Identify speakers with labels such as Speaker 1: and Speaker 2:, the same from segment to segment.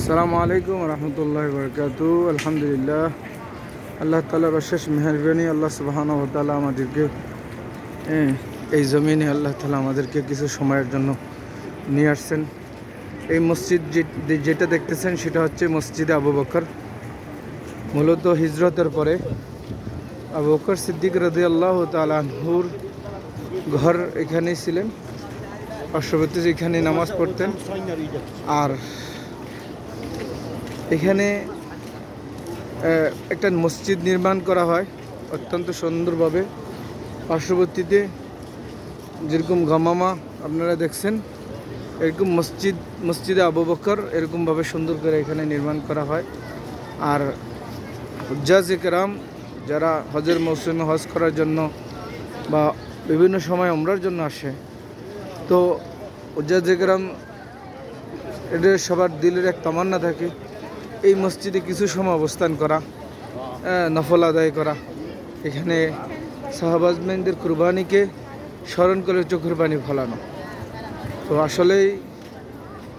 Speaker 1: আসসালামু আলাইকুম রহমতুল্লাহ বরকাতু। আলহামদুলিল্লাহ, আল্লাহ তাআলার অশেষ মেহেরবানি। আল্লাহ সুবহানাহু ওয়া তাআলা আমাদেরকে এই জমিনে আল্লাহ তাআলা আমাদেরকে কিছু সময়ের জন্য নিয়ে আসছেন। এই মসজিদ যেটা দেখতেছেন সেটা হচ্ছে মসজিদে আবু বকর। মূলত হিজরতের পরে আবু বকর সিদ্দিক রাদিয়াল্লাহু তাআলা আনহুর ঘর এখানেই ছিলেন। পার্শ্ববর্তী এখানে নামাজ পড়তেন। আর এখানে একটা মসজিদ নির্মাণ করা হয় অত্যন্ত সুন্দরভাবে। পার্শ্ববর্তীতে যেরকম গামামা আপনারা দেখছেন, এরকম মসজিদে আবু বকর এরকমভাবে সুন্দর করে এখানে নির্মাণ করা হয়। আর হুজ্জাজে কেরাম যারা হজের মৌসুমে হজ করার জন্য বা বিভিন্ন সময় উমরার জন্য আসে, তো হুজ্জাজে কেরাম এদের সবার দিলের এক তামান্না থাকে এই মসজিদে কিছু সময় অবস্থান করা, নফল আদায় করা, এখানে সাহাবাজমেনদের কুরবানিকে স্মরণ করে চোখের পানি ফলানো। তো আসলেই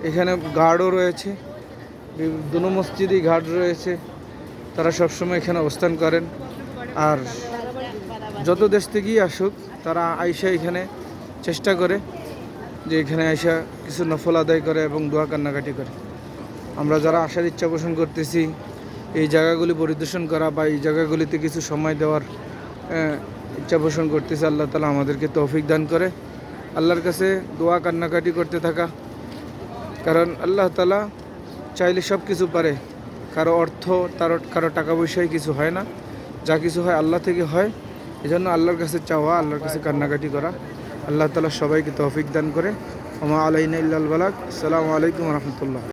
Speaker 1: এখানে গার্ডও রয়েছে, দুনো মসজিদেই গার্ড রয়েছে, তারা সবসময় এখানে অবস্থান করেন। আর যত দেশ থেকেই আসুক তারা আইসা এখানে চেষ্টা করে যে এখানে আইসা কিছু নফল আদায় করে এবং দোয়া কান্নাকাটি করে। আমরা যারা আসার ইচ্ছা পোষণ করতেছি এই জায়গাগুলি পরিদর্শন করা বা এই জায়গাগুলিতে কিছু সময় দেওয়ার ইচ্ছা পোষণ করতেছি, আল্লাহ তাআলা আমাদেরকে তৌফিক দান করে। আল্লাহর কাছে দোয়া কান্নাকাটি করতে থাকা, কারণ আল্লাহ তাআলা চাইলে সব কিছু পারে। কারো অর্থ কারো টাকা পয়সায় কিছু হয় না, যা কিছু হয় আল্লাহ থেকে হয়। এজন্য আল্লাহর কাছে চাওয়া, আল্লাহর কাছে কান্নাকাটি করা। আল্লাহ তাআলা সবাইকে তৌফিক দান করে। ওমা আলাইনা ইল্লাল বালাগ। আসসালামু আলাইকুম রহমতুল্লাহ।